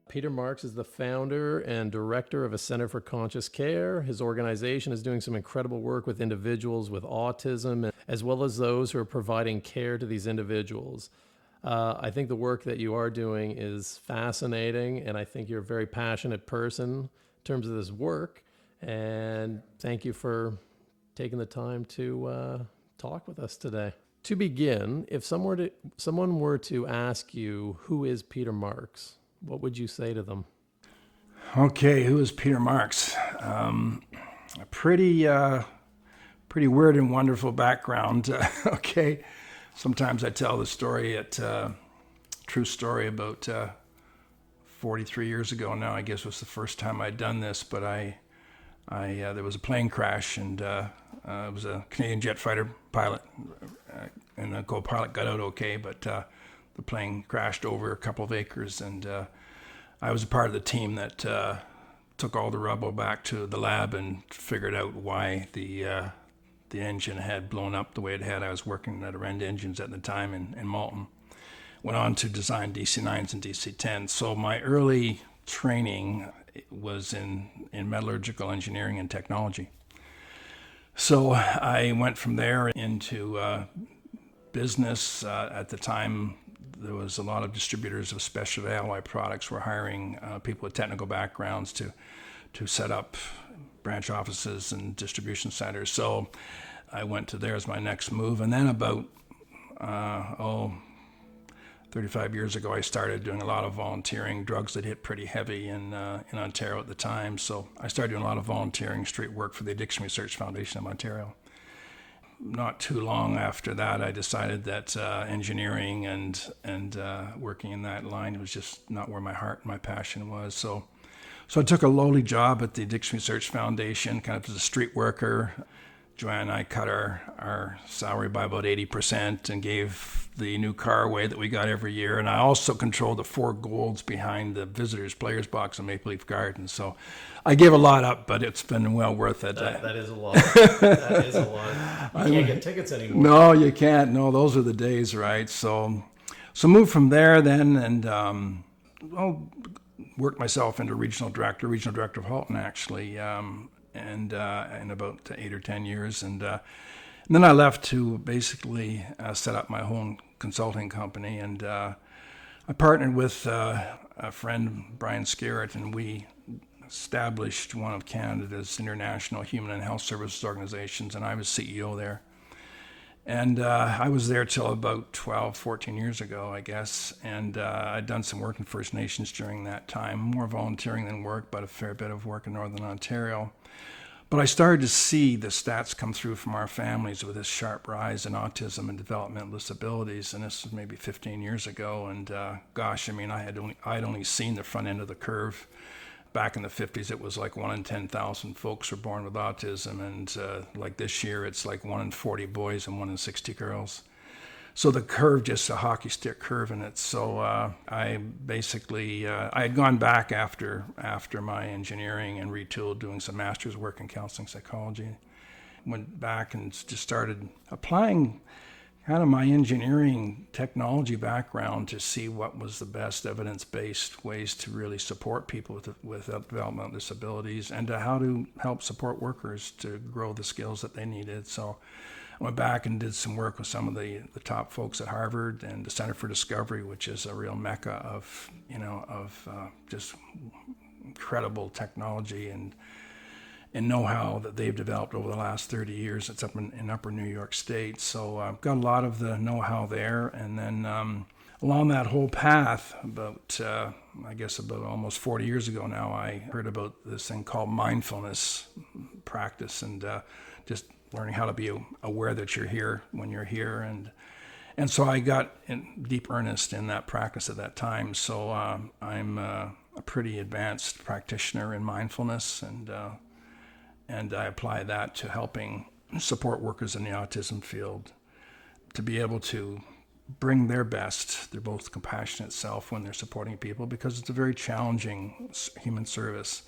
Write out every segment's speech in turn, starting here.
Peter Marks is the founder and director of a Center for Conscious Care. His organization is doing some incredible work with individuals with autism, as well as those who are providing care to these individuals. I think the work that you are doing is fascinating, and I think you're a very passionate person in terms of this work. And thank you for taking the time to talk with us today. To begin, if someone were to ask you, who is Peter Marks, what would you say to them? Okay, who is Peter Marks? A pretty weird and wonderful background. Okay, sometimes I tell the story true story about 43 years ago now. I guess was the first time I'd done this, but there was a plane crash, and it was a Canadian jet fighter pilot, and the co-pilot got out okay, but the plane crashed over a couple of acres, and I was a part of the team that took all the rubble back to the lab and figured out why the engine had blown up the way it had. I was working at Arend Engines at the time in Malton. Went on to design DC-9s and DC-10s. So my early training was in metallurgical engineering and technology. So I went from there into business. At the time, there was a lot of distributors of specialty alloy products were hiring people with technical backgrounds to set up branch offices and distribution centers. So I went to there as my next move. And then about 35 years ago, I started doing a lot of volunteering. Drugs that hit pretty heavy in Ontario at the time. So I started doing a lot of volunteering street work for the Addiction Research Foundation of Ontario. Not too long after that, I decided that engineering and working in that line was just not where my heart and my passion was. So I took a lowly job at the Addiction Research Foundation, kind of as a street worker. Joanne and I cut our salary by about 80% and gave the new car away that we got every year. And I also controlled the 4 golds behind the visitors' players box in Maple Leaf Gardens. So I gave a lot up, but it's been well worth it. That is a lot. That is a lot. You can't get tickets anymore. No, you can't. No, those are the days, right? So moved from there then, and worked myself into regional director of Halton, actually, and in about 8 or 10 years. And then I left to basically set up my own consulting company. And I partnered with a friend, Brian Scarrett, and we established one of Canada's international human and health services organizations, and I was CEO there. And I was there till about 12, 14 years ago, I guess. And I'd done some work in First Nations during that time, more volunteering than work, but a fair bit of work in Northern Ontario. But I started to see the stats come through from our families with this sharp rise in autism and developmental disabilities. And this was maybe 15 years ago. And I'd only seen the front end of the curve. Back in the 50s, it was like 1 in 10,000 folks were born with autism. And like this year, it's like 1 in 40 boys and 1 in 60 girls. So the curve, just a hockey stick curve in it. So I basically, I had gone back after my engineering and retooled, doing some master's work in counseling psychology. Went back and just started applying kind of my engineering technology background to see what was the best evidence-based ways to really support people with developmental disabilities, and to how to help support workers to grow the skills that they needed. So I went back and did some work with some of the top folks at Harvard and the Center for Discovery, which is a real mecca of just incredible technology and know-how that they've developed over the last 30 years. It's up in Upper New York State. So I've got a lot of the know-how there. And then along that whole path, about almost 40 years ago now, I heard about this thing called mindfulness practice, and just learning how to be aware that you're here when you're here. And so I got in deep earnest in that practice at that time. So I'm a pretty advanced practitioner in mindfulness, and I apply that to helping support workers in the autism field to be able to bring their best, their both compassionate self when they're supporting people, because it's a very challenging human service.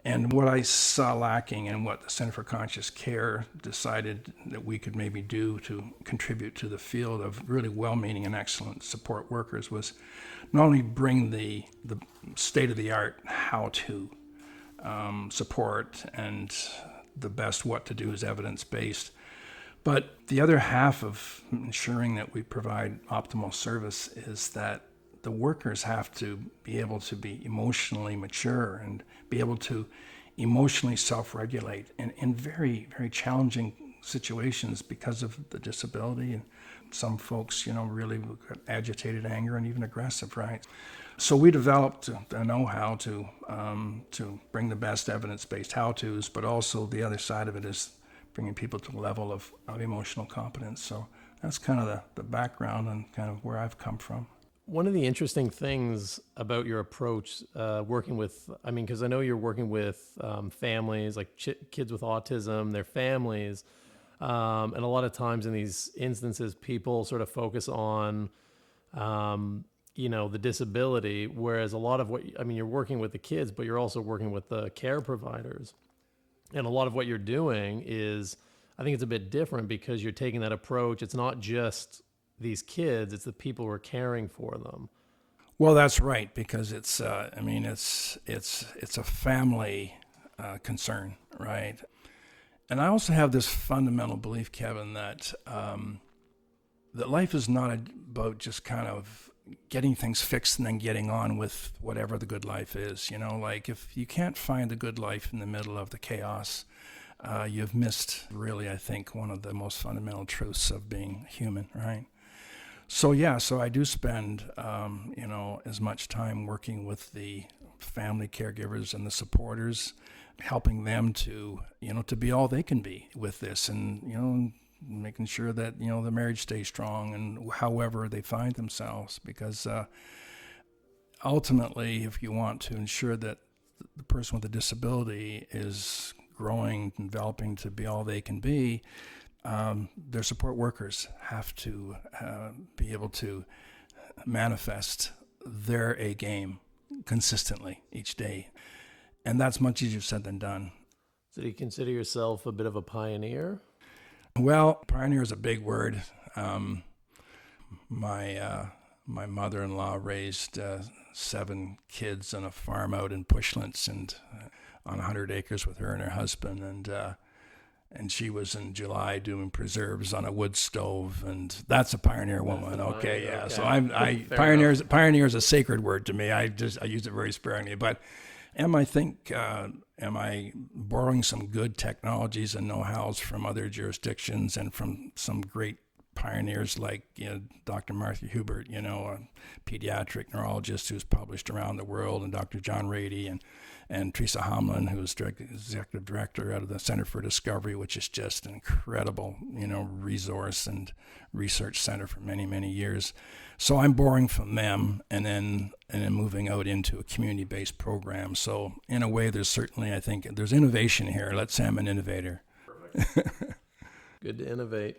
And what I saw lacking and what the Center for Conscious Care decided that we could maybe do to contribute to the field of really well-meaning and excellent support workers was not only bring the state-of-the-art how-to support and the best what to do is evidence-based, but the other half of ensuring that we provide optimal service is that the workers have to be able to be emotionally mature and be able to emotionally self-regulate in very, very challenging situations because of the disability. And some folks, really got agitated anger and even aggressive, right? So we developed a know-how to bring the best evidence-based how-tos, but also the other side of it is bringing people to a level of emotional competence. So that's kind of the background and kind of where I've come from. One of the interesting things about your approach, working with, because I know you're working with families, like kids with autism, their families, and a lot of times in these instances, people sort of focus on, the disability, whereas a lot of you're working with the kids, but you're also working with the care providers. And a lot of what you're doing is, I think it's a bit different because you're taking that approach. It's not just these kids, it's the people who are caring for them. Well, that's right, because it's a family concern, right? And I also have this fundamental belief, Kevin, that that life is not about just kind of getting things fixed and then getting on with whatever the good life is. Like if you can't find the good life in the middle of the chaos, you've missed really, I think, one of the most fundamental truths of being human, right? So I do spend, as much time working with the family caregivers and the supporters, helping them to be all they can be with this, and making sure that the marriage stays strong, and however they find themselves, because ultimately, if you want to ensure that the person with a disability is growing, developing to be all they can be, their support workers have to be able to manifest their A game consistently each day. And that's much easier said than done. So do you consider yourself a bit of a pioneer? Well, pioneer is a big word. My mother-in-law raised 7 kids on a farm out in Pushlands and on 100 acres with her and her husband, and she was in July doing preserves on a wood stove, and that's a pioneer woman. Okay, yeah. Okay. So pioneer is a sacred word to me. I use it very sparingly. But am I borrowing some good technologies and know-hows from other jurisdictions and from some great pioneers like Dr. Martha Hubert, a pediatric neurologist who's published around the world, and Dr. John Rady and Teresa Hamlin, who's executive director out of the Center for Discovery, which is just an incredible, resource and research center for many, many years. So I'm borrowing from them and then moving out into a community-based program. So in a way, there's certainly, I think, there's innovation here. Let's say I'm an innovator. Good to innovate.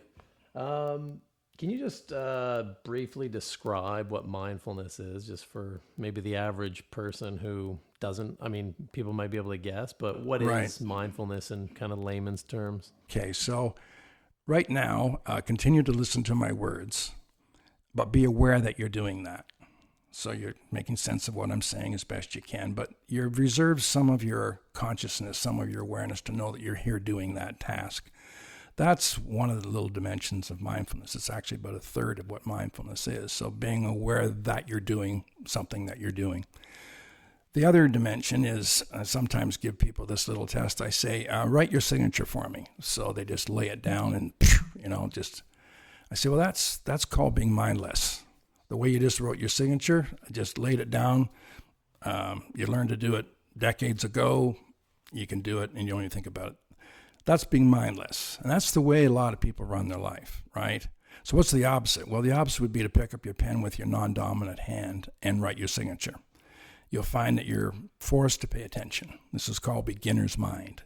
Can you just briefly describe what mindfulness is, just for maybe the average person who doesn't, people might be able to guess, but what is mindfulness in kind of layman's terms? Okay, so right now, continue to listen to my words, but be aware that you're doing that. So you're making sense of what I'm saying as best you can, but you've reserved some of your consciousness, some of your awareness to know that you're here doing that task. That's one of the little dimensions of mindfulness. It's actually about a third of what mindfulness is. So being aware that you're doing something that you're doing. The other dimension is I sometimes give people this little test. I say, write your signature for me. So they just lay it down and, I say, well, that's called being mindless. The way you just wrote your signature, just laid it down. You learned to do it decades ago. You can do it and you don't even think about it. That's being mindless. And that's the way a lot of people run their life, right? So what's the opposite? Well, the opposite would be to pick up your pen with your non-dominant hand and write your signature. You'll find that you're forced to pay attention. This is called beginner's mind.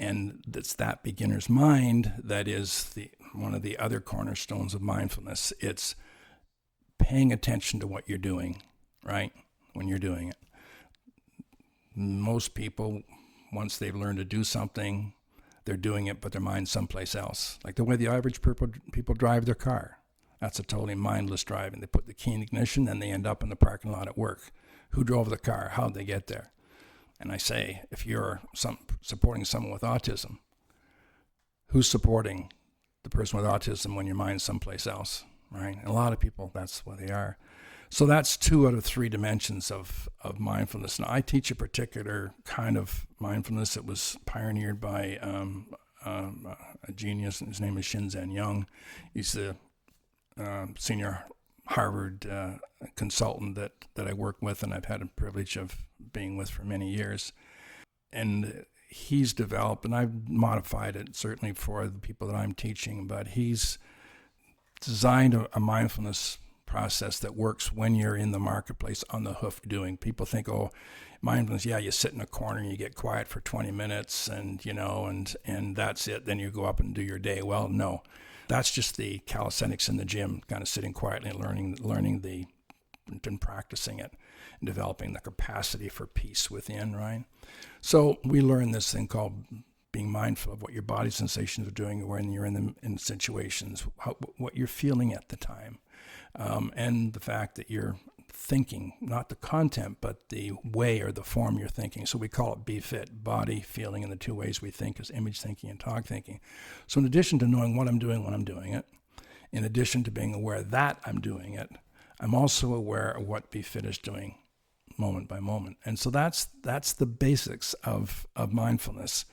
And it's that beginner's mind that is one of the other cornerstones of mindfulness. It's paying attention to what you're doing, right? When you're doing it. Most people once they've learned to do something, they're doing it, but their mind's someplace else. Like the way the average people drive their car. That's a totally mindless driving. They put the key in ignition, then they end up in the parking lot at work. Who drove the car? How'd they get there? And I say, if you're supporting someone with autism, who's supporting the person with autism when your mind's someplace else, right? And a lot of people, that's what they are. So that's 2 out of 3 dimensions of mindfulness. Now, I teach a particular kind of mindfulness that was pioneered by a genius, and his name is Shinzen Young. He's the senior Harvard consultant that I work with, and I've had the privilege of being with for many years. And he's developed, and I've modified it certainly for the people that I'm teaching, but he's designed a mindfulness process that works when you're in the marketplace on the hoof doing. People think, oh, mindfulness, yeah, you sit in a corner and you get quiet for 20 minutes and, and that's it. Then you go up and do your day. Well, no, that's just the calisthenics in the gym, kind of sitting quietly and learning and practicing it and developing the capacity for peace within, right? So we learn this thing called being mindful of what your body sensations are doing when you're in situations, what you're feeling at the time. And the fact that you're thinking, not the content, but the way or the form you're thinking. So we call it BFIT, body, feeling, and the 2 ways we think is image thinking and talk thinking. So in addition to knowing what I'm doing when I'm doing it, in addition to being aware that I'm doing it, I'm also aware of what BFIT is doing moment by moment. And so that's the basics of mindfulness.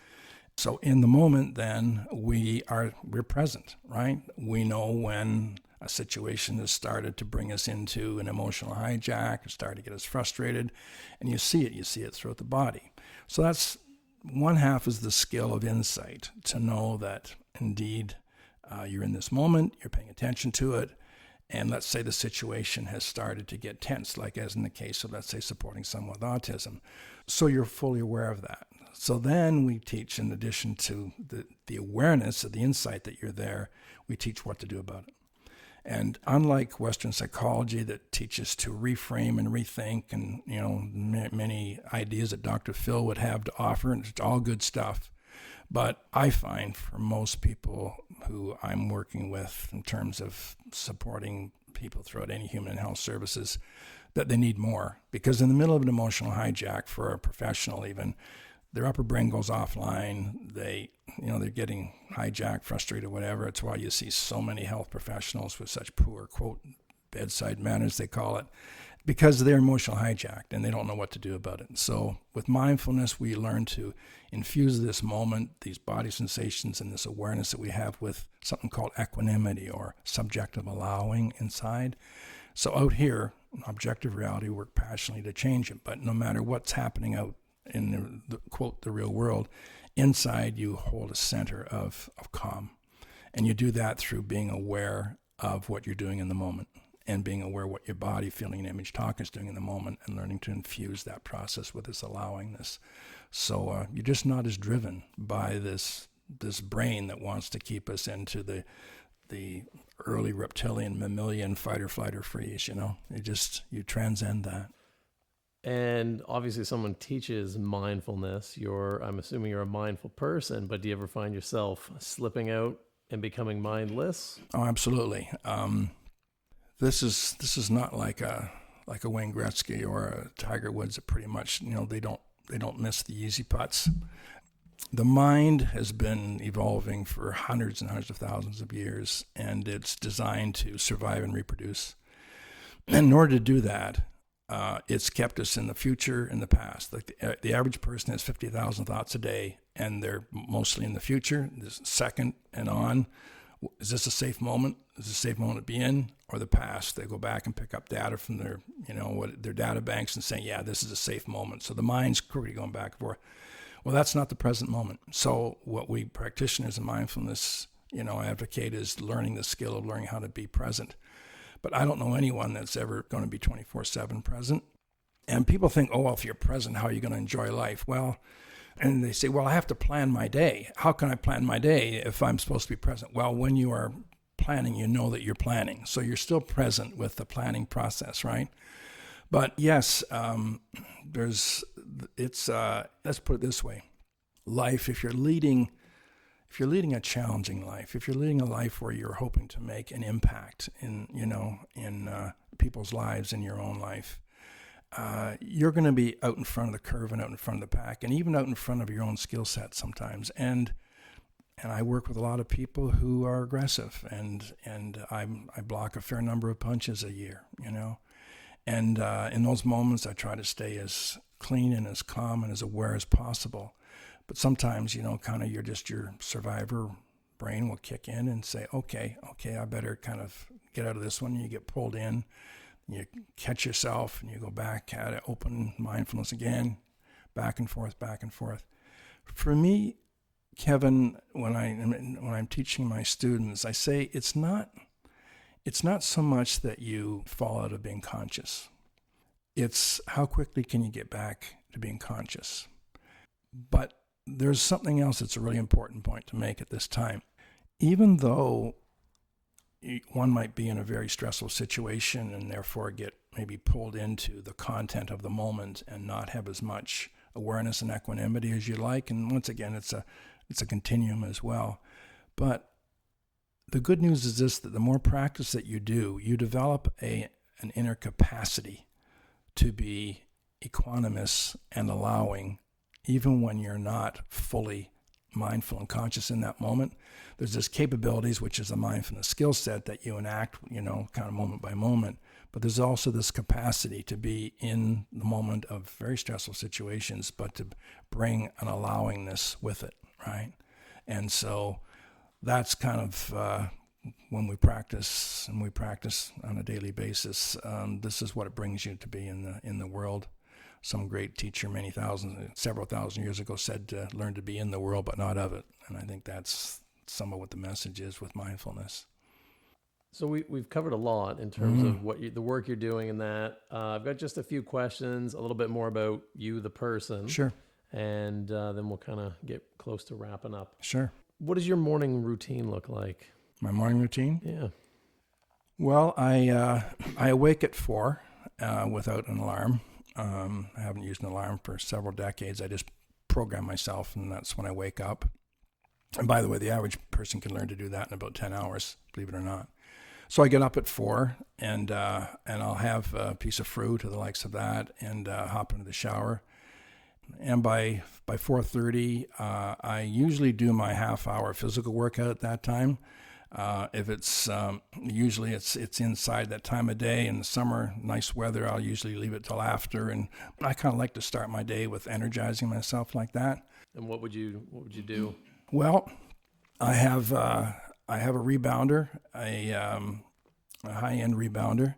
So in the moment, then we're present, right? We know when a situation has started to bring us into an emotional hijack, or started to get us frustrated, and you see it throughout the body. So that's one half is the skill of insight, to know that indeed you're in this moment, you're paying attention to it, and let's say the situation has started to get tense, like as in the case of, let's say, supporting someone with autism. So you're fully aware of that. So then we teach, in addition to the awareness of the insight that you're there, we teach what to do about it. And unlike Western psychology that teaches to reframe and rethink and, many ideas that Dr. Phil would have to offer, and it's all good stuff. But I find for most people who I'm working with in terms of supporting people throughout any human health services, that they need more. Because in the middle of an emotional hijack for a professional even, their upper brain goes offline. They're getting hijacked, frustrated, whatever. It's why you see so many health professionals with such poor, quote, bedside manners, they call it, because they're emotional hijacked and they don't know what to do about it. So with mindfulness, we learn to infuse this moment, these body sensations, and this awareness that we have with something called equanimity or subjective allowing inside. So out here, objective reality, we work passionately to change it. But no matter what's happening out in the quote, the real world, inside you hold a center of calm. And you do that through being aware of what you're doing in the moment and being aware what your body, feeling, and image talk is doing in the moment, and learning to infuse that process with this allowingness. So you're just not as driven by this brain that wants to keep us into the early reptilian, mammalian fight or flight or freeze, you transcend that. And obviously someone teaches mindfulness. I'm assuming you're a mindful person, but do you ever find yourself slipping out and becoming mindless? Oh, absolutely. This is not like a Wayne Gretzky or a Tiger Woods that pretty much, they don't miss the easy putts. The mind has been evolving for hundreds and hundreds of thousands of years, and it's designed to survive and reproduce. And in order to do that, it's kept us in the future and the past. Like the average person has 50,000 thoughts a day, and they're mostly in the future, this second and on. Is this a safe moment? Is this a safe moment to be in? Or the past? They go back and pick up data from their data banks and saying, yeah, this is a safe moment. So the mind's quickly going back and forth. Well, that's not the present moment. So what we practitioners in mindfulness, advocate is learning the skill of learning how to be present. But I don't know anyone that's ever going to be 24/7 present. And people think, oh, well, if you're present, how are you going to enjoy life? Well, and they say, well, I have to plan my day. How can I plan my day if I'm supposed to be present? Well, when you are planning, you know that you're planning. So you're still present with the planning process, right? But yes, let's put it this way. life, if you're leading a challenging life, if you're leading a life where you're hoping to make an impact in people's lives, in your own life, you're going to be out in front of the curve and out in front of the pack, and even out in front of your own skill set sometimes. And I work with a lot of people who are aggressive, and I block a fair number of punches a year, And in those moments, I try to stay as clean and as calm and as aware as possible. But sometimes, kind of your survivor brain will kick in and say, okay, I better kind of get out of this one. And you get pulled in, you catch yourself, and you go back at it, open mindfulness again, back and forth, back and forth. For me, Kevin, when I'm teaching my students, I say it's not so much that you fall out of being conscious. It's how quickly can you get back to being conscious. But there's something else that's a really important point to make at this time. Even though one might be in a very stressful situation and therefore get maybe pulled into the content of the moment and not have as much awareness and equanimity as you like, and once again, it's a continuum as well. But the good news is this, that the more practice that you do, you develop an inner capacity to be equanimous and allowing, even when you're not fully mindful and conscious in that moment. There's this capabilities, which is a mindfulness skill set that you enact, kind of moment by moment. But there's also this capacity to be in the moment of very stressful situations, but to bring an allowingness with it, right? And so that's kind of when we practice, and we practice on a daily basis. This is what it brings you to be in the world. Some great teacher several thousand years ago said to learn to be in the world but not of it. And I think that's some of what the message is with mindfulness. So we've covered a lot in terms of the work you're doing in that. I've got just a few questions, a little bit more about you, the person. Sure. And then we'll kind of get close to wrapping up. Sure. What does your morning routine look like? My morning routine? Yeah. Well, I awake at 4 without an alarm. I haven't used an alarm for several decades. I just program myself, and that's when I wake up. And by the way, the average person can learn to do that in about 10 hours, believe it or not. So I get up at 4, and I'll have a piece of fruit or the likes of that, and hop into the shower. And by 4:30, I usually do my half-hour physical workout at that time. If it's usually it's inside that time of day. In the summer, nice weather, I'll usually leave it till after, and I kind of like to start my day with energizing myself like that. And what would you do? Well, I have a rebounder, a high-end rebounder,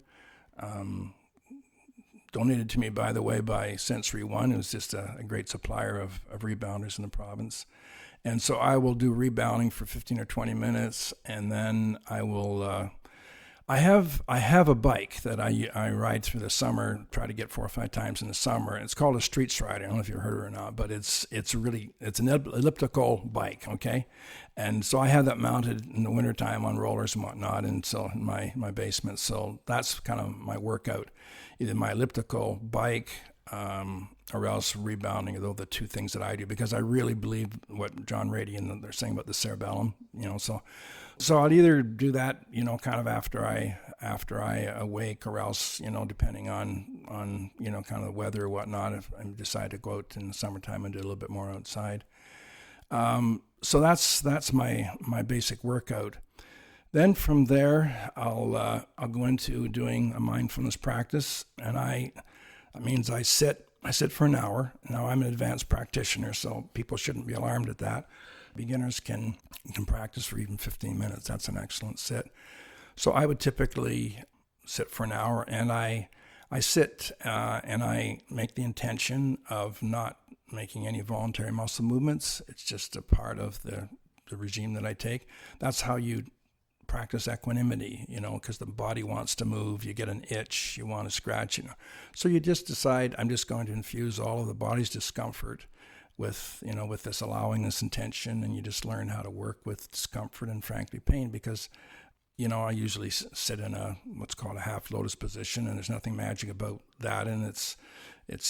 donated to me, by the way, by Sensory One, who's just a great supplier of rebounders in the province. And so I will do rebounding for 15 or 20 minutes, and then I will. I have a bike that I ride through the summer, try to get 4 or 5 times in the summer. And it's called a street strider. I don't know if you've heard it or not, but it's an elliptical bike, okay? And so I have that mounted in the wintertime on rollers and whatnot, and so in my basement. So that's kind of my workout, either my elliptical bike or else rebounding. Those are the two things that I do, because I really believe what John Rady and they're saying about the cerebellum, So I'll either do that, kind of after I awake, or else, depending on kind of the weather or whatnot, if I decide to go out in the summertime and do a little bit more outside. So that's my basic workout. Then from there, I'll go into doing a mindfulness practice, and that means I sit for an hour. Now, I'm an advanced practitioner, so people shouldn't be alarmed at that. Beginners can practice for even 15 minutes. That's an excellent sit. So I would typically sit for an hour, and I sit and I make the intention of not making any voluntary muscle movements. It's just a part of the regime that I take. That's how you practice equanimity, because the body wants to move. You get an itch, you want to scratch, So you just decide, I'm just going to infuse all of the body's discomfort with this allowing, this intention, and you just learn how to work with discomfort and frankly pain, because I usually sit in what's called a half lotus position, and there's nothing magic about that, and it's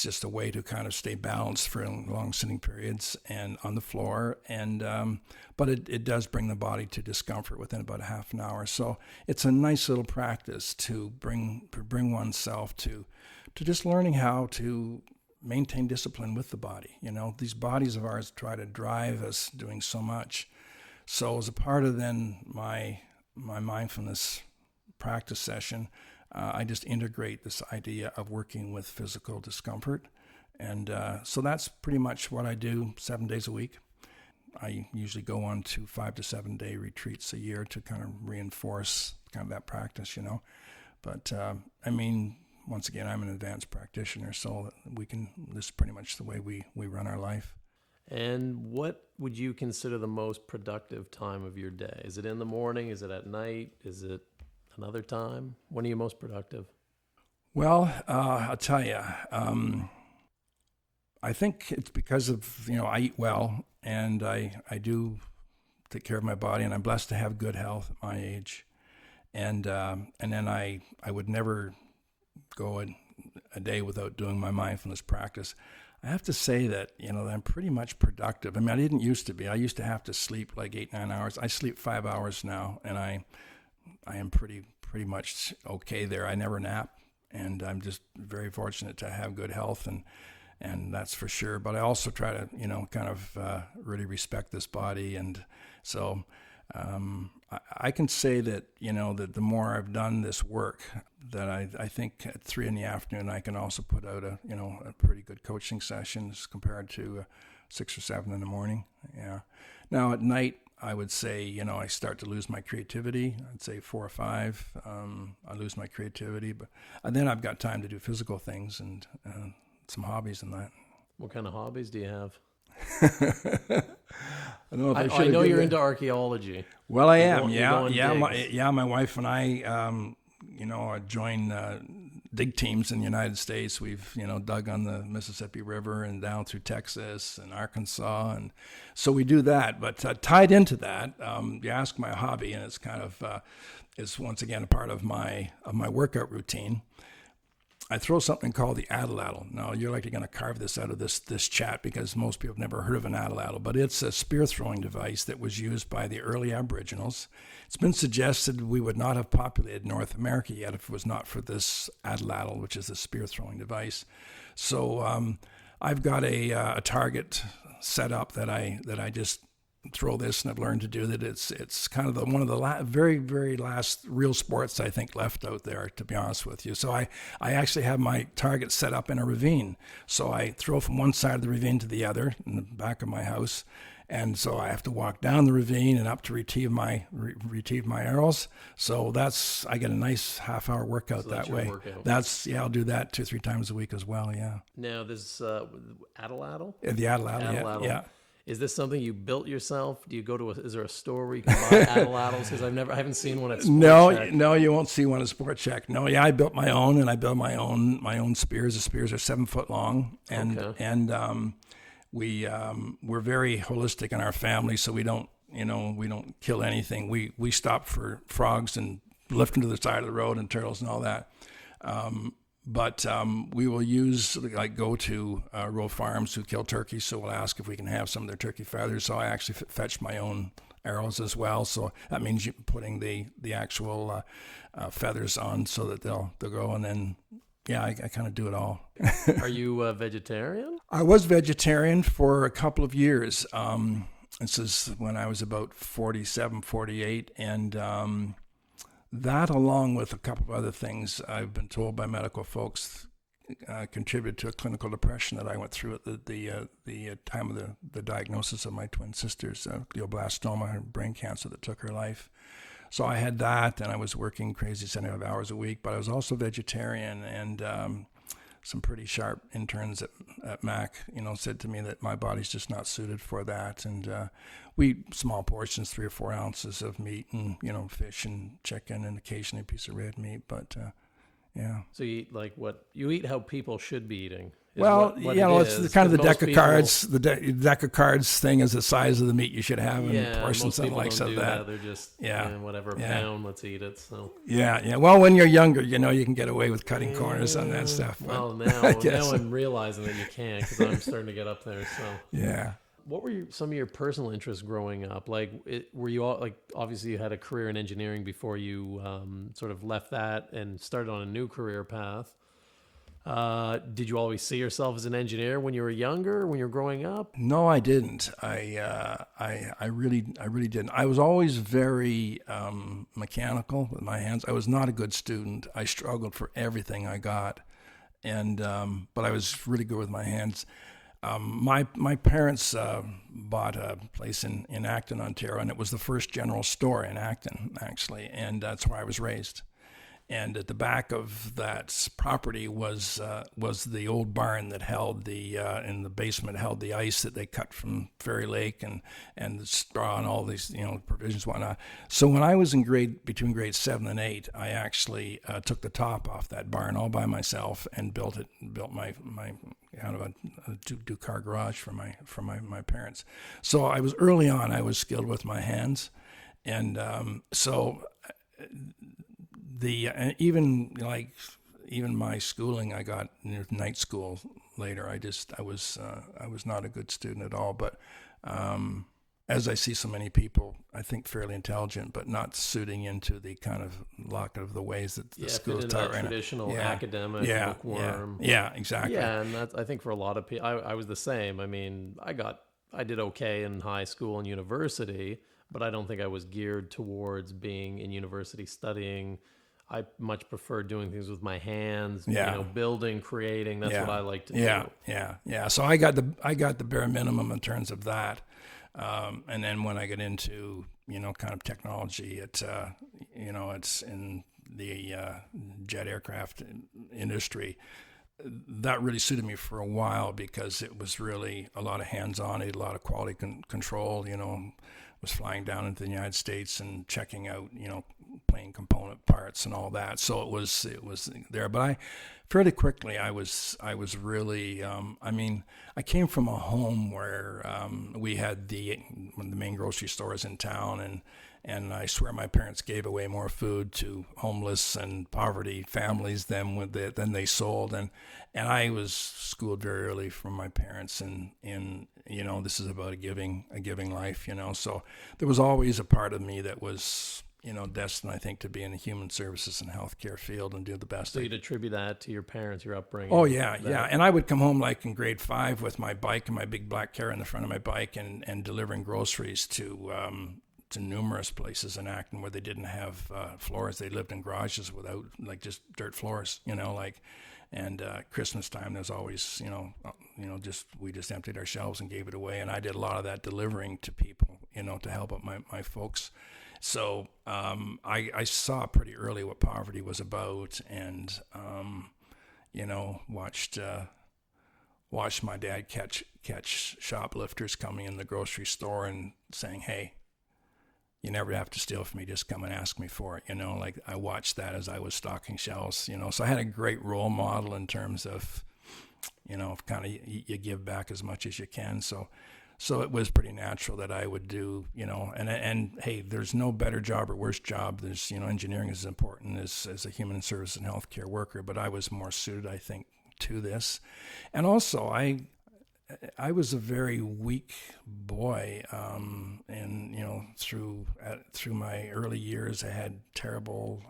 just a way to kind of stay balanced for long sitting periods and on the floor, and but it does bring the body to discomfort within about a half an hour. So it's a nice little practice to bring oneself to just learning how to maintain discipline with the body. These bodies of ours try to drive us doing so much. So as a part of then my mindfulness practice session, I just integrate this idea of working with physical discomfort. And so that's pretty much what I do 7 days a week. I usually go on to 5 to 7 day retreats a year to kind of reinforce kind of that practice, But once again, I'm an advanced practitioner, so this is pretty much the way we run our life. And what would you consider the most productive time of your day? Is it in the morning? Is it at night? Is it another time? When are you most productive? Well, I'll tell you, I think it's because of, I eat well, and I do take care of my body, and I'm blessed to have good health at my age. And then I would never go a day without doing my mindfulness practice. I have to say that, I'm pretty much productive. I didn't used to be. I used to have to sleep like 8-9 hours. I sleep 5 hours now, and I am pretty much okay there. I never nap, and I'm just very fortunate to have good health, and that's for sure. But I also try to, kind of really respect this body, and so I can say that, that the more I've done this work, that I think at 3 p.m. I can also put out a pretty good coaching sessions compared to 6 or 7 in the morning. Yeah. Now at night, I would say, I start to lose my creativity. I'd say 4 or 5. I lose my creativity, but then I've got time to do physical things and some hobbies and that. What kind of hobbies do you have? I know you're into archaeology. Well, I am. My wife and I, join dig teams in the United States. We've, dug on the Mississippi River and down through Texas and Arkansas, and so we do that. But tied into that, you ask my hobby, and it's kind of is once again a part of my workout routine. I throw something called the atlatl. Now, you're likely going to carve this out of this chat because most people have never heard of an atlatl, but it's a spear-throwing device that was used by the early Aboriginals. It's been suggested we would not have populated North America yet if it was not for this atlatl, which is a spear-throwing device. So I've got a target set up that I just throw this, and I've learned to do that. It's kind of one of the very, very last real sports I think left out there, to be honest with you. So I actually have my target set up in a ravine. So I throw from one side of the ravine to the other in the back of my house. And so I have to walk down the ravine and up to retrieve my arrows. So I get a nice half-hour workout that way. Workout. I'll do that 2-3 times a week as well. Yeah. Now this atlatl. The atlatl. Yeah. Is this something you built yourself? Do you go to is there a store where you can buy atlatls? Because I haven't seen one at Sport Check. No, you won't see one at Sport Check. No, I built my own, and I built my own spears. The spears are 7 foot long, and we're very holistic in our family, so we don't kill anything. We stop for frogs and lift them to the side of the road and turtles and all that. But we will go to rural farms who kill turkeys, so we'll ask if we can have some of their turkey feathers. So I actually fetch my own arrows as well. So that means you putting the actual feathers on so that they'll go, and then I kind of do it all. Are you a vegetarian? I was vegetarian for a couple of years. This is when I was about 47, 48, and that, along with a couple of other things I've been told by medical folks, contributed to a clinical depression that I went through at the time of the diagnosis of my twin sister's glioblastoma, brain cancer that took her life. So I had that, and I was working crazy 75 hours a week, but I was also vegetarian, and some pretty sharp interns at Mac, said to me that my body's just not suited for that. And we eat small portions, 3 or 4 ounces of meat and, fish and chicken and occasionally a piece of red meat. But, yeah. So you eat like what? You eat how people should be eating. Well, what you it know, is. it's kind of the 'Cause deck most of people- cards. The deck of cards thing is the size of the meat you should have, and Yeah, portion most something people like don't do that. that. They're just Yeah. whatever Yeah. pound, let's eat it. So Yeah. Well, when you're younger, you know, you can get away with cutting corners on that stuff. But well, I now guess. I'm realizing that you can't because I'm starting to get up there. So Yeah. what were some of your personal interests growing up? Like, were you all like obviously you had a career in engineering before you sort of left that and started on a new career path. Did you always see yourself as an engineer when you were younger, when you were growing up? No, I didn't. I really didn't. I was always very mechanical with my hands. I was not a good student. I struggled for everything I got, and but I was really good with my hands. My parents bought a place in Acton, Ontario, and it was the first general store in Acton, actually, and that's where I was raised. And at the back of that property was the old barn that held in the basement held the ice that they cut from Fairy Lake and the straw and all these provisions and whatnot. So when I was between grades 7 and 8, I actually took the top off that barn all by myself and built my kind of a two-car garage for my parents. So I was early on. I was skilled with my hands, and so. Even my schooling, I got night school later. I was not a good student at all. But as I see so many people, I think fairly intelligent, but not suiting into the kind of lot of the ways that the schools taught right now. Traditional academic bookworm. Yeah, exactly. Yeah, and that's I think for a lot of people, I was the same. I mean, I did okay in high school and university, but I don't think I was geared towards being in university studying. I much prefer doing things with my hands, building, creating. That's what I like to do. Yeah. So I got the bare minimum in terms of that. And then when I get into, kind of technology, it's in the jet aircraft industry. That really suited me for a while because it was really a lot of hands-on, a lot of quality control, was flying down into the United States and checking out, plane component parts and all that. So it was there. But I fairly quickly, I was really, I came from a home where we had one of the main grocery stores in town, and I swear my parents gave away more food to homeless and poverty families than they sold. And I was schooled very early from my parents in this is about a giving life, So there was always a part of me that was, destined, I think, to be in the human services and healthcare field and do the best. So you'd attribute that to your parents, your upbringing? Oh, yeah. And I would come home like in grade 5 with my bike and my big black car in the front of my bike and delivering groceries to numerous places in Acton where they didn't have floors. They lived in garages without, just dirt floors, and Christmas time, there's always, we just emptied our shelves and gave it away. And I did a lot of that delivering to people, to help out my folks. So I saw pretty early what poverty was about, and watched my dad catch shoplifters coming in the grocery store and saying, "Hey, you never have to steal from me. Just come and ask me for it." I watched that as I was stocking shelves. So I had a great role model in terms of, kind of you give back as much as you can. So it was pretty natural that I would do, and hey, there's no better job or worse job. There's, engineering is as important as a human service and healthcare worker, but I was more suited, I think, to this. And also I was a very weak boy, and through my early years, I had terrible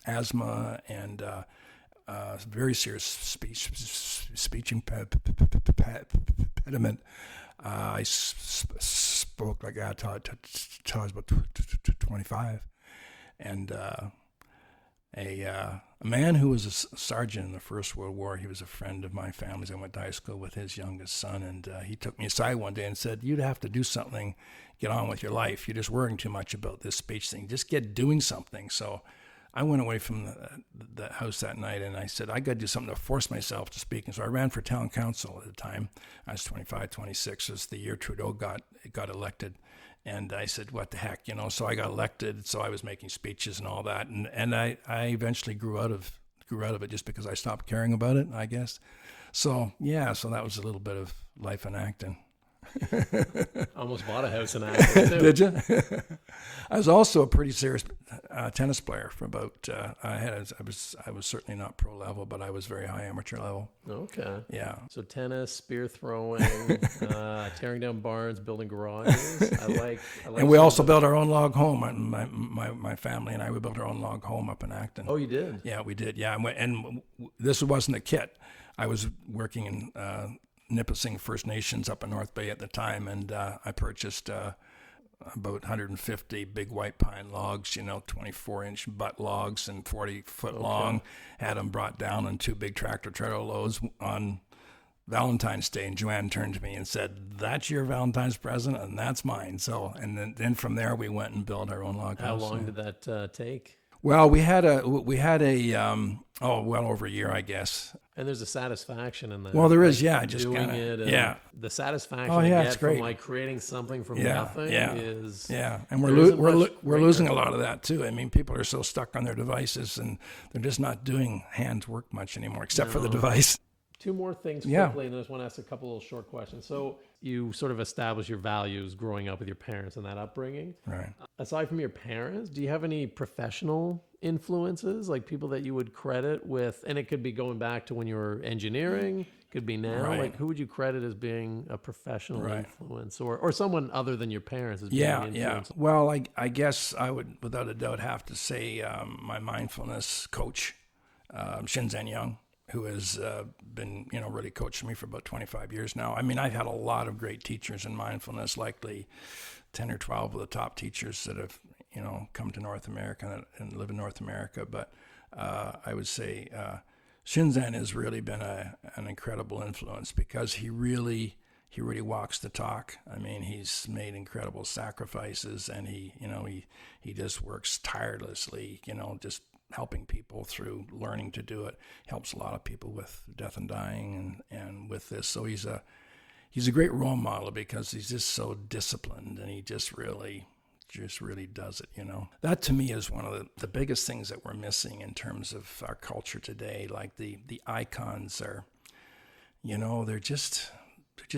asthma and very serious speech impediment. I spoke like that till I was about 25, and a man who was a sergeant in the First World War. He was a friend of my family's. I went to high school with his youngest son, and he took me aside one day and said, "You'd have to do something, get on with your life. You're just worrying too much about this speech thing. Just get doing something." So I went away from the house that night, and I said, I got to do something to force myself to speak. And so I ran for town council at the time. I was 25, 26. It was the year Trudeau got elected. And I said, what the heck, So I got elected. So I was making speeches and all that. And I eventually grew out of it just because I stopped caring about it, I guess. So that was a little bit of life in acting. Almost bought a house in Acton, too. Did you? I was also a pretty serious tennis player for about. I was certainly not pro level, but I was very high amateur level. Okay. Yeah. So tennis, spear throwing, tearing down barns, building garages. I like. And we also built our own log home. My family and I, we built our own log home up in Acton. Oh, you did? Yeah, we did. Yeah, and this wasn't a kit. I was working in Nipissing First Nations up in North Bay at the time, and I purchased about 150 big white pine logs, 24-inch butt logs and 40-foot long. Had them brought down on 2 big tractor-trailer loads on Valentine's Day, and Joanne turned to me and said, "That's your Valentine's present, and that's mine." So, and then from there we went and built our own log house. How long did that take? Well, we had a well over a year, I guess. And there's a satisfaction in that. Well, there is, yeah. Just doing kinda, it. And yeah. The satisfaction Oh, you yeah, get it's great. from like creating something from Yeah, nothing yeah, is. Yeah, and there isn't much we're greater. losing a lot of that too. I mean, people are so stuck on their devices, and they're just not doing hands work much anymore, except for the device. 2 more things Yeah. quickly, and I just want to ask a couple little short questions. So you sort of establish your values growing up with your parents and that upbringing. Right. Aside from your parents, do you have any professional influences, like people that you would credit with? And it could be going back to when you were engineering, could be now. Right. Like, who would you credit as being a professional Right. influence, or someone other than your parents as being Yeah, an yeah. influence? Well, I guess I would, without a doubt, have to say my mindfulness coach, Shinzen Young, who has been, really coaching me for about 25 years now. I mean, I've had a lot of great teachers in mindfulness, likely 10 or 12 of the top teachers that have, come to North America and live in North America. But I would say Shinzen has really been an incredible influence because he really walks the talk. I mean, he's made incredible sacrifices, and he just works tirelessly, just helping people through learning to do it. Helps a lot of people with death and dying and with this. So he's a great role model because he's just so disciplined, and he just really does it, That to me is one of the biggest things that we're missing in terms of our culture today. Like the icons are, they're just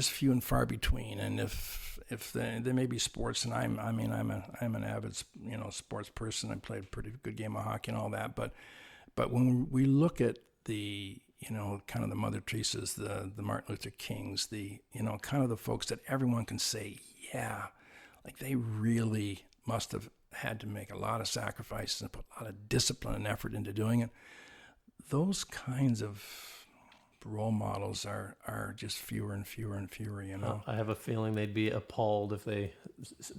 few and far between. And if there may be sports, and I'm an avid sports person. I played a pretty good game of hockey and all that. But when we look at the kind of the Mother Teresa's, the Martin Luther Kings, the kind of the folks that everyone can say, yeah, like they really must have had to make a lot of sacrifices and put a lot of discipline and effort into doing it. Those kinds of role models are just fewer and fewer and fewer, I have a feeling they'd be appalled if they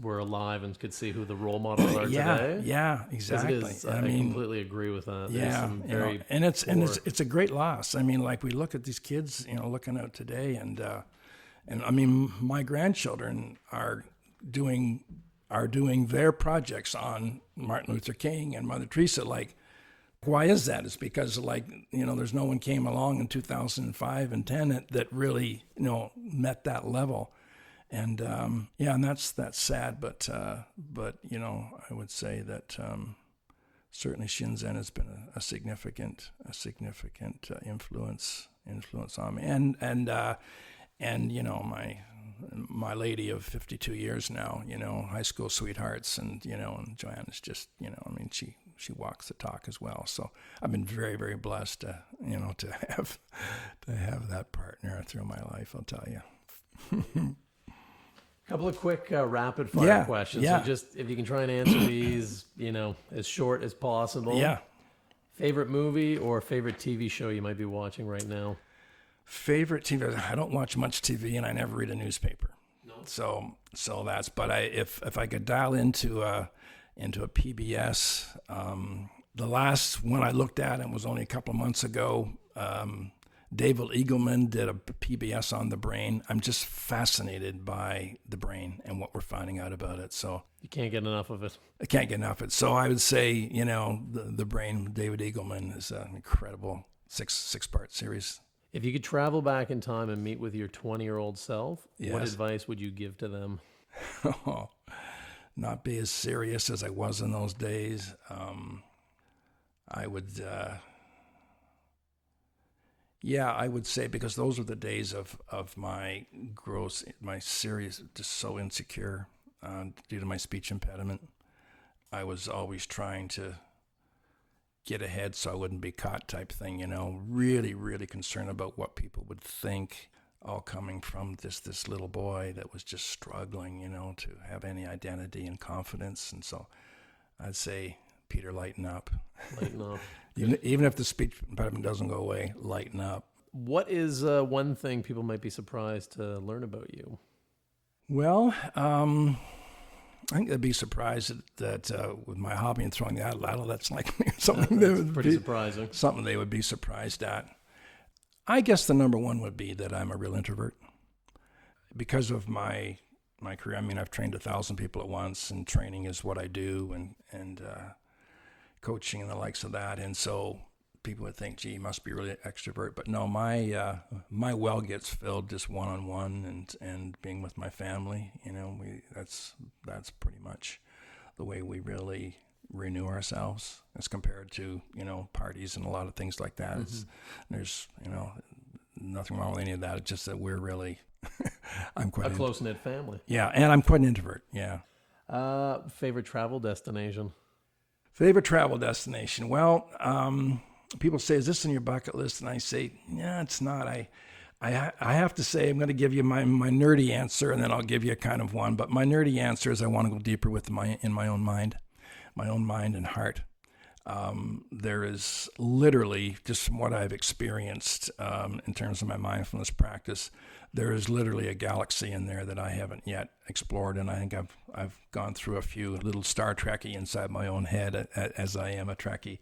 were alive and could see who the role models are today. Yeah, exactly. I completely agree with that. There's some very and it's a great loss. I mean, like we look at these kids, looking out today, and I mean, my grandchildren are doing their projects on Martin Luther King and Mother Teresa. Like, why is that? It's because, there's no one came along in 2005 and 10 that really, met that level. And, and that's sad. But I would say that certainly Shinzen has been a significant influence on me. And my lady of 52 years now, high school sweethearts, and Joanne is just, she walks the talk as well. So I've been very, very blessed to have that partner through my life, I'll tell you. Couple of quick rapid fire questions. Yeah. So just if you can try and answer these, as short as possible. Yeah. Favorite movie or favorite TV show you might be watching right now? Favorite TV? I don't watch much TV, and I never read a newspaper. No. So that's. But if I could dial into a PBS, the last one I looked at, and was only a couple of months ago. David Eagleman did a PBS on the brain. I'm just fascinated by the brain and what we're finding out about it. So you can't get enough of it. I can't get enough of it. So I would say, the brain, David Eagleman, is an incredible six-part series. If you could travel back in time and meet with your 20-year-old self, what Yes. advice would you give to them? Not be as serious as I was in those days. I would, Yeah, I would say, because those are the days of my serious, just so insecure due to my speech impediment. I was always trying to get ahead so I wouldn't be caught type thing, really, really concerned about what people would think, all coming from this little boy that was just struggling, to have any identity and confidence. And so I'd say, Peter, lighten up. Lighten up. Even if the speech impediment doesn't go away, lighten up. What is one thing people might be surprised to learn about you? Well, I think they'd be surprised that with my hobby in throwing the ladle, that's like something that would pretty be surprising. Something they would be surprised at. I guess the number one would be that I'm a real introvert. Because of my career, I mean, I've trained 1,000 people at once, and training is what I do, and coaching and the likes of that. And so people would think, gee, you must be really extrovert. But no, my well gets filled just one-on-one and being with my family. That's pretty much the way we really renew ourselves as compared to, parties and a lot of things like that. Mm-hmm. There's, nothing wrong with any of that. It's just that we're really, I'm quite a close-knit family. Yeah, and I'm quite an introvert, yeah. Favorite travel destination? Favorite travel destination? Well, people say, is this on your bucket list? And I say, yeah, it's not. I have to say, I'm going to give you my nerdy answer, and then I'll give you a kind of one. But my nerdy answer is I want to go deeper in my own mind and heart. There is literally, just from what I've experienced in terms of my mindfulness practice, there is literally a galaxy in there that I haven't yet explored, and I think I've gone through a few little Star Trekkie inside my own head, as I am a Trekkie,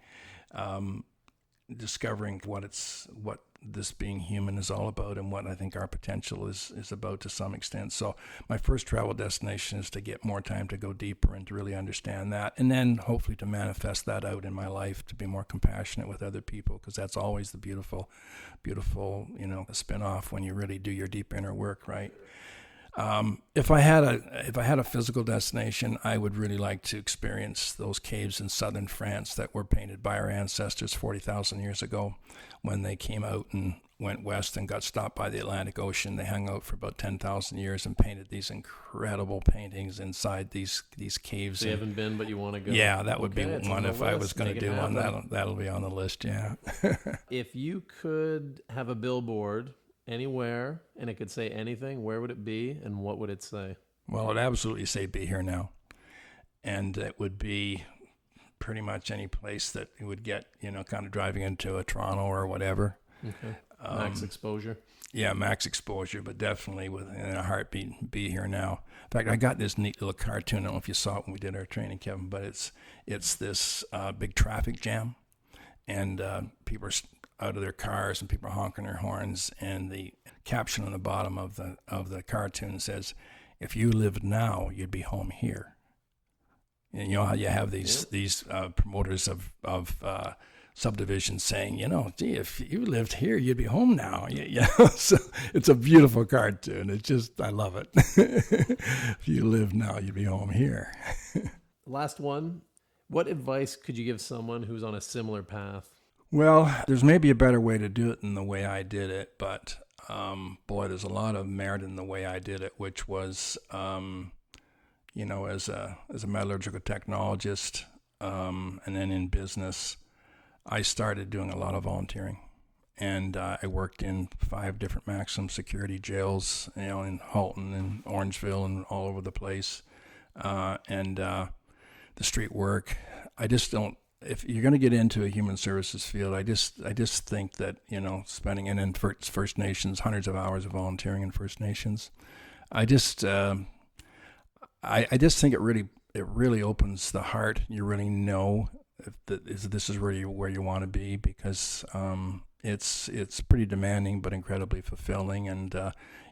discovering what this being human is all about, and what I think our potential is about to some extent. So my first travel destination is to get more time to go deeper and to really understand that, and then hopefully to manifest that out in my life, to be more compassionate with other people, because that's always the beautiful spin-off when you really do your deep inner work, right? If I had a physical destination, I would really like to experience those caves in southern France that were painted by our ancestors 40,000 years ago, when they came out and went west and got stopped by the Atlantic Ocean. They hung out for about 10,000 years and painted these incredible paintings inside these caves. So you haven't been, but you want to go? Yeah, that would be one. If I was going to do one, that'll be on the list, yeah. If you could have a billboard anywhere and it could say anything, where would it be and what would it say? Well, it would absolutely say "Be Here Now," and it would be pretty much any place that you would get, kind of driving into a Toronto or whatever. Okay. Max exposure. Yeah, max exposure, but definitely within a heartbeat, "Be Here Now." In fact, I got this neat little cartoon. I don't know if you saw it when we did our training, Kevin, but it's this big traffic jam, and people are out of their cars and people are honking their horns, and the caption on the bottom of the cartoon says, "If you lived now, you'd be home here." And you know how you have these promoters of subdivisions saying, gee, if you lived here, you'd be home now. So it's a beautiful cartoon. I love it. If you live now, you'd be home here. Last one. What advice could you give someone who's on a similar path? Well, there's maybe a better way to do it than the way I did it, but there's a lot of merit in the way I did it, which was, as a metallurgical technologist, and then in business, I started doing a lot of volunteering, and I worked in 5 different maximum security jails, in Halton and Orangeville and all over the place, and the street work. I just don't. If you're going to get into a human services field, I just think that, spending in First Nations, hundreds of hours of volunteering in First Nations, I just think it really opens the heart. You really know if this is where you want to be, because it's pretty demanding but incredibly fulfilling, and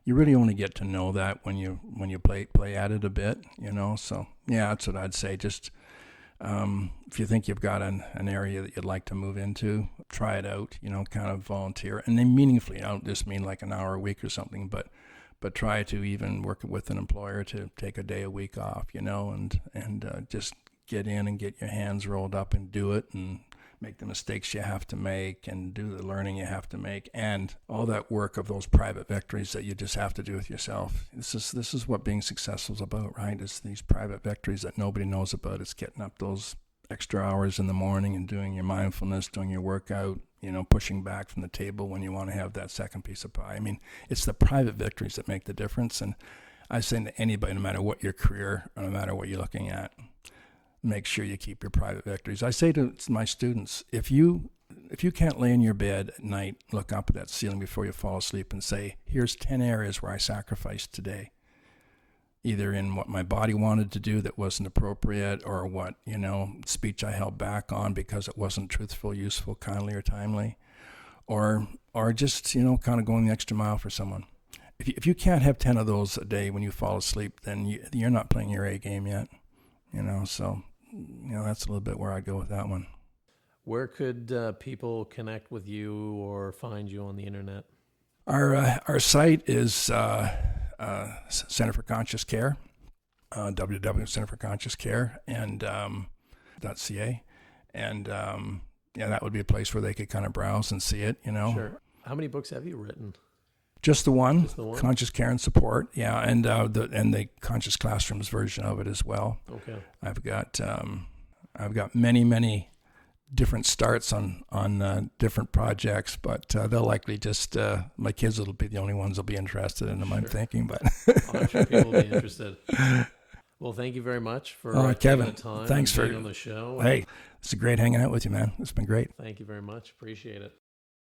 you really only get to know that when you play at it a bit, So yeah, that's what I'd say. Just if you think you've got an area that you'd like to move into, try it out, kind of volunteer, and then meaningfully. I don't just mean like an hour a week or something, but try to even work with an employer to take a day a week off, and just get in and get your hands rolled up and do it, and make the mistakes you have to make and do the learning you have to make, and all that work of those private victories that you just have to do with yourself. This is what being successful is about, right? It's these private victories that nobody knows about. It's getting up those extra hours in the morning and doing your mindfulness, doing your workout, pushing back from the table when you want to have that second piece of pie. I mean, it's the private victories that make the difference. And I say to anybody, no matter what your career, or no matter what you're looking at, make sure you keep your private victories. I say to my students, if you can't lay in your bed at night, look up at that ceiling before you fall asleep and say, here's 10 areas where I sacrificed today, either in what my body wanted to do that wasn't appropriate, or what, speech I held back on because it wasn't truthful, useful, kindly, or timely, or just, kind of going the extra mile for someone. If you can't have 10 of those a day when you fall asleep, then you're not playing your A game yet, so that's a little bit where I go with that one. Where could people connect with you or find you on the internet? Our site is Center for Conscious Care, www.centerforconsciouscare and .ca, and that would be a place where they could kind of browse and see it. Sure. How many books have you written? Just the one, Just the one? Conscious Care and Support, and the Conscious Classrooms version of it as well. Okay. I've got many different starts on different projects, but they'll likely just my kids will be the only ones that'll be interested in them. Sure. I'm thinking, but I'm sure people will be interested. Well, thank you very much for Kevin. taking the time. Thanks for being on the show. Hey, it's great hanging out with you, man. It's been great. Thank you very much. Appreciate it.